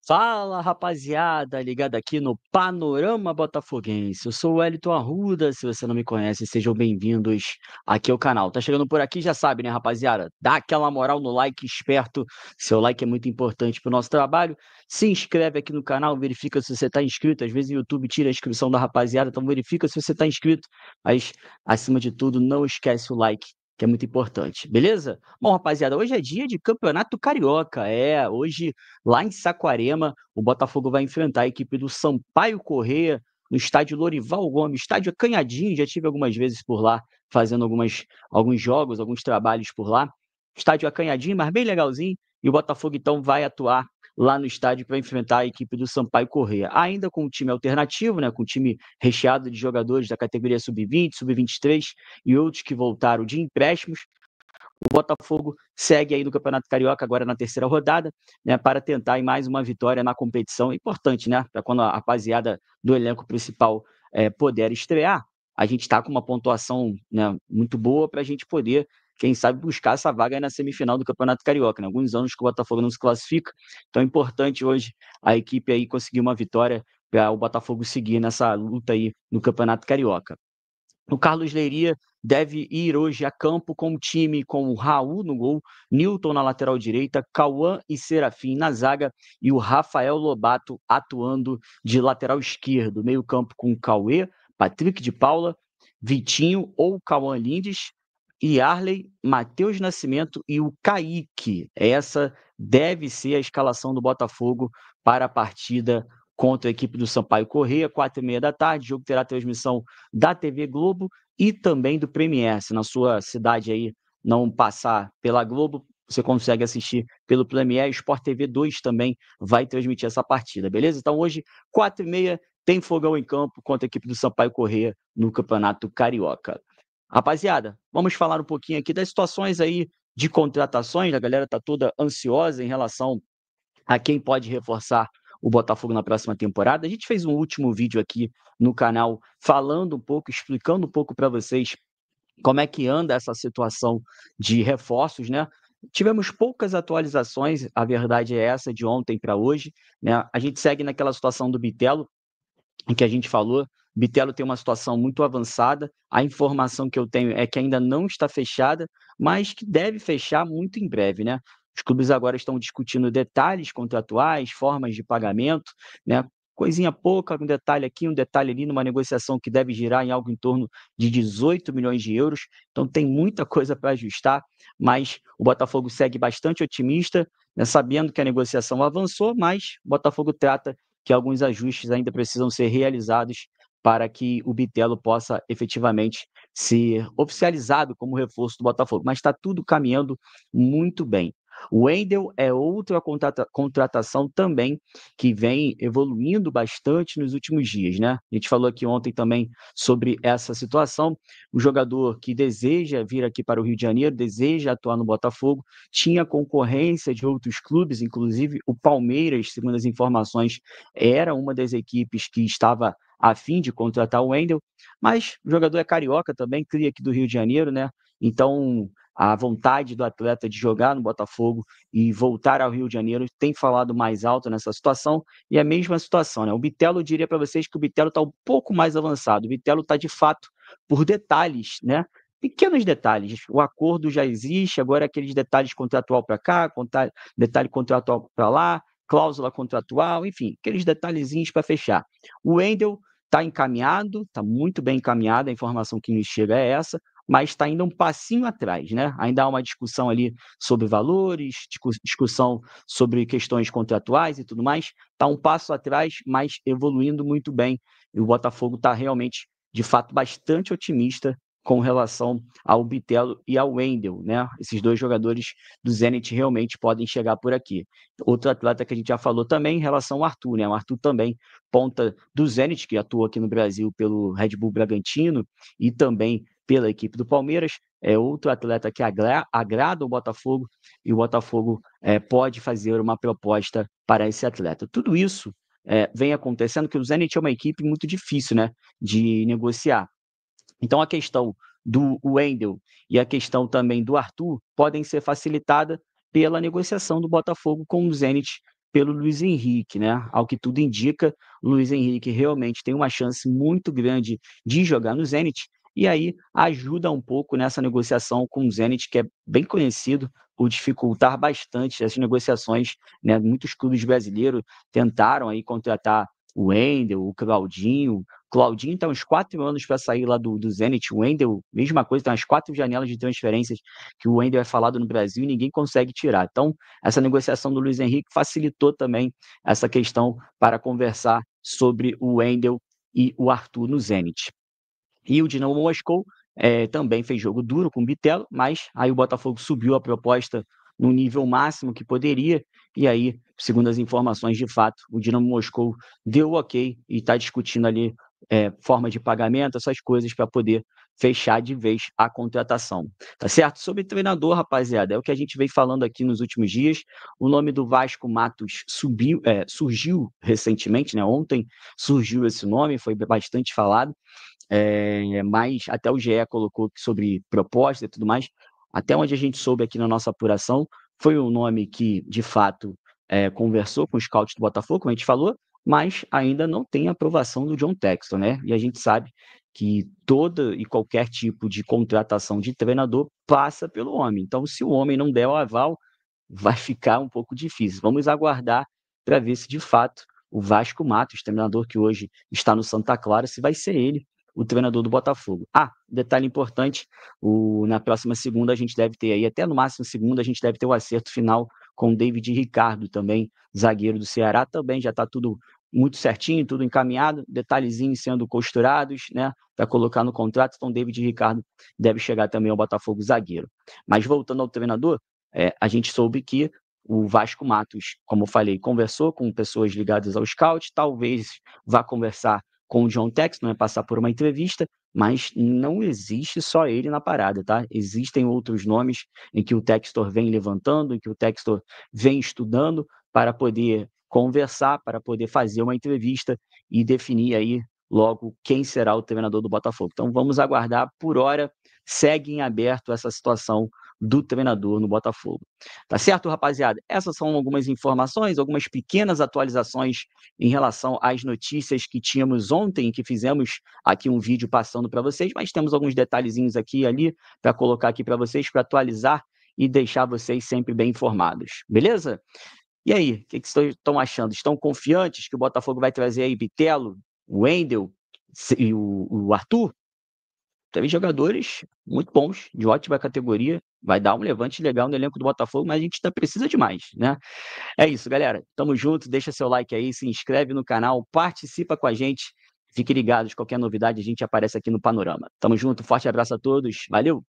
Fala, rapaziada, ligado aqui no Panorama Botafoguense. Eu sou o Wellington Arruda, se você não me conhece, sejam bem-vindos aqui ao canal. Tá chegando por aqui, já sabe, né, rapaziada? Dá aquela moral no like esperto, seu like é muito importante pro nosso trabalho. Se inscreve aqui no canal, verifica se você tá inscrito, às vezes o YouTube tira a inscrição da rapaziada, então verifica se você tá inscrito, mas acima de tudo, não esquece o like, que é muito importante, beleza? Bom, rapaziada, hoje é dia de Campeonato Carioca, hoje lá em Saquarema, o Botafogo vai enfrentar a equipe do Sampaio Corrêa no estádio Lorival Gomes, estádio acanhadinho, já tive algumas vezes por lá, fazendo alguns jogos, alguns trabalhos por lá. Estádio acanhadinho, mas bem legalzinho, e o Botafogo então vai atuar lá no estádio para enfrentar a equipe do Sampaio Corrêa. Ainda com um time alternativo, né, com um time recheado de jogadores da categoria sub-20, sub-23 e outros que voltaram de empréstimos. O Botafogo segue aí no Campeonato Carioca, agora na terceira rodada, né, para tentar aí mais uma vitória na competição. Importante, né? Para quando a rapaziada do elenco principal puder estrear, a gente está com uma pontuação, né, muito boa para a gente poder, quem sabe, buscar essa vaga aí na semifinal do Campeonato Carioca. Né? Alguns anos que o Botafogo não se classifica, então é importante hoje a equipe aí conseguir uma vitória para o Botafogo seguir nessa luta aí no Campeonato Carioca. O Carlos Leiria deve ir hoje a campo com o time com o Raul no gol, Newton na lateral direita, Cauã e Serafim na zaga e o Rafael Lobato atuando de lateral esquerdo. Meio campo com o Cauê, Patrick de Paula, Vitinho ou Cauã Lindes, e Arley, Matheus Nascimento e o Kaique. Essa deve ser a escalação do Botafogo para a partida contra a equipe do Sampaio Corrêa, 4h30 da tarde. O jogo terá transmissão da TV Globo e também do Premier. Se na sua cidade aí não passar pela Globo, você consegue assistir pelo Premier. Sport TV 2 também vai transmitir essa partida, beleza? Então hoje, 4h30, tem fogão em campo contra a equipe do Sampaio Corrêa no Campeonato Carioca. Rapaziada, vamos falar um pouquinho aqui das situações aí de contratações. A galera está toda ansiosa em relação a quem pode reforçar o Botafogo na próxima temporada. A gente fez um último vídeo aqui no canal falando um pouco, explicando um pouco para vocês como é que anda essa situação de reforços, né? Tivemos poucas atualizações, a verdade é essa, de ontem para hoje, né? A gente segue naquela situação do Bitelo, em que a gente falou. Bitelo tem uma situação muito avançada. A informação que eu tenho é que ainda não está fechada, mas que deve fechar muito em breve, né? Os clubes agora estão discutindo detalhes contratuais, formas de pagamento, né? Coisinha pouca, um detalhe aqui, um detalhe ali, numa negociação que deve girar em algo em torno de 18 milhões de euros. Então tem muita coisa para ajustar, mas o Botafogo segue bastante otimista, né, sabendo que a negociação avançou, mas o Botafogo trata que alguns ajustes ainda precisam ser realizados para que o Bitelo possa efetivamente ser oficializado como reforço do Botafogo. Mas está tudo caminhando muito bem. O Wendel é outra contratação também que vem evoluindo bastante nos últimos dias, né? A gente falou aqui ontem também sobre essa situação. O jogador que deseja vir aqui para o Rio de Janeiro, deseja atuar no Botafogo, tinha concorrência de outros clubes, inclusive o Palmeiras, segundo as informações, era uma das equipes que estava a fim de contratar o Wendel, mas o jogador é carioca também, cria aqui do Rio de Janeiro, né? Então, a vontade do atleta de jogar no Botafogo e voltar ao Rio de Janeiro tem falado mais alto nessa situação, e é a mesma situação, né? O Bitelo, eu diria para vocês que o Bitelo está um pouco mais avançado. O Bitelo está, de fato, por detalhes, né? Pequenos detalhes. O acordo já existe, agora é aqueles detalhes contratual para cá, detalhe contratual para lá, cláusula contratual, enfim, aqueles detalhezinhos para fechar. O Wendel está encaminhado, está muito bem encaminhado, a informação que nos chega é essa, mas está ainda um passinho atrás, né? Ainda há uma discussão ali sobre valores, discussão sobre questões contratuais e tudo mais. Está um passo atrás, mas evoluindo muito bem. E o Botafogo está realmente, de fato, bastante otimista com relação ao Bitelo e ao Wendel, né? Esses dois jogadores do Zenit realmente podem chegar por aqui. Outro atleta que a gente já falou também em relação ao Arthur, né? O Arthur também, ponta do Zenit, que atua aqui no Brasil pelo Red Bull Bragantino e também pela equipe do Palmeiras, é outro atleta que agrada o Botafogo, e o Botafogo pode fazer uma proposta para esse atleta. Tudo isso vem acontecendo que o Zenit é uma equipe muito difícil, né, de negociar. Então, a questão do Wendel e a questão também do Arthur podem ser facilitadas pela negociação do Botafogo com o Zenit pelo Luiz Henrique, né? Ao que tudo indica, o Luiz Henrique realmente tem uma chance muito grande de jogar no Zenit, e aí ajuda um pouco nessa negociação com o Zenit, que é bem conhecido por dificultar bastante essas negociações, né? Muitos clubes brasileiros tentaram aí contratar o Wendel, o Claudinho. Claudinho está uns 4 anos para sair lá do Zenit. O Wendel, mesma coisa, tem umas 4 janelas de transferências que o Wendel é falado no Brasil e ninguém consegue tirar. Então, essa negociação do Luiz Henrique facilitou também essa questão para conversar sobre o Wendel e o Arthur no Zenit. E o Dinamo Moscou também fez jogo duro com o Bitelo, mas aí o Botafogo subiu a proposta no nível máximo que poderia, e aí, segundo as informações de fato, o Dinamo Moscou deu ok e está discutindo ali forma de pagamento, essas coisas para poder fechar de vez a contratação. Tá certo? Sobre treinador, rapaziada, é o que a gente vem falando aqui nos últimos dias. O nome do Vasco Matos surgiu recentemente, né? Ontem surgiu esse nome, foi bastante falado. Mas até o GE colocou sobre proposta e tudo mais. Até onde a gente soube aqui na nossa apuração, foi um nome que, de fato, conversou com os scouts do Botafogo, como a gente falou, mas ainda não tem aprovação do John Textor, né? E a gente sabe que toda e qualquer tipo de contratação de treinador passa pelo homem. Então, se o homem não der o aval, vai ficar um pouco difícil. Vamos aguardar para ver se, de fato, o Vasco Matos, treinador que hoje está no Santa Clara, se vai ser ele o treinador do Botafogo. Detalhe importante, na próxima segunda a gente deve ter aí, até no máximo segunda, a gente deve ter o acerto final com o David Ricardo também, zagueiro do Ceará, também já está tudo muito certinho, tudo encaminhado, detalhezinhos sendo costurados, né, para colocar no contrato, então David Ricardo deve chegar também ao Botafogo zagueiro. Mas voltando ao treinador, a gente soube que o Vasco Matos, como eu falei, conversou com pessoas ligadas ao scout, talvez vá conversar com o John Textor, passar por uma entrevista, mas não existe só ele na parada, tá? Existem outros nomes em que o Textor vem levantando, em que o Textor vem estudando para poder conversar, para poder fazer uma entrevista e definir aí logo quem será o treinador do Botafogo. Então vamos aguardar. Por hora, segue em aberto essa situação do treinador no Botafogo. Tá certo, rapaziada? Essas são algumas informações, algumas pequenas atualizações em relação às notícias que tínhamos ontem, que fizemos aqui um vídeo passando para vocês, mas temos alguns detalhezinhos aqui e ali para colocar aqui para vocês, para atualizar e deixar vocês sempre bem informados. Beleza? E aí, o que estão achando? Estão confiantes que o Botafogo vai trazer aí Bitelo, o Wendel e o Arthur? 3 jogadores muito bons, de ótima categoria, vai dar um levante legal no elenco do Botafogo, mas a gente ainda precisa de mais, né? É isso, galera. Tamo junto, deixa seu like aí, se inscreve no canal, participa com a gente, fique ligado, qualquer novidade a gente aparece aqui no Panorama. Tamo junto, forte abraço a todos, valeu!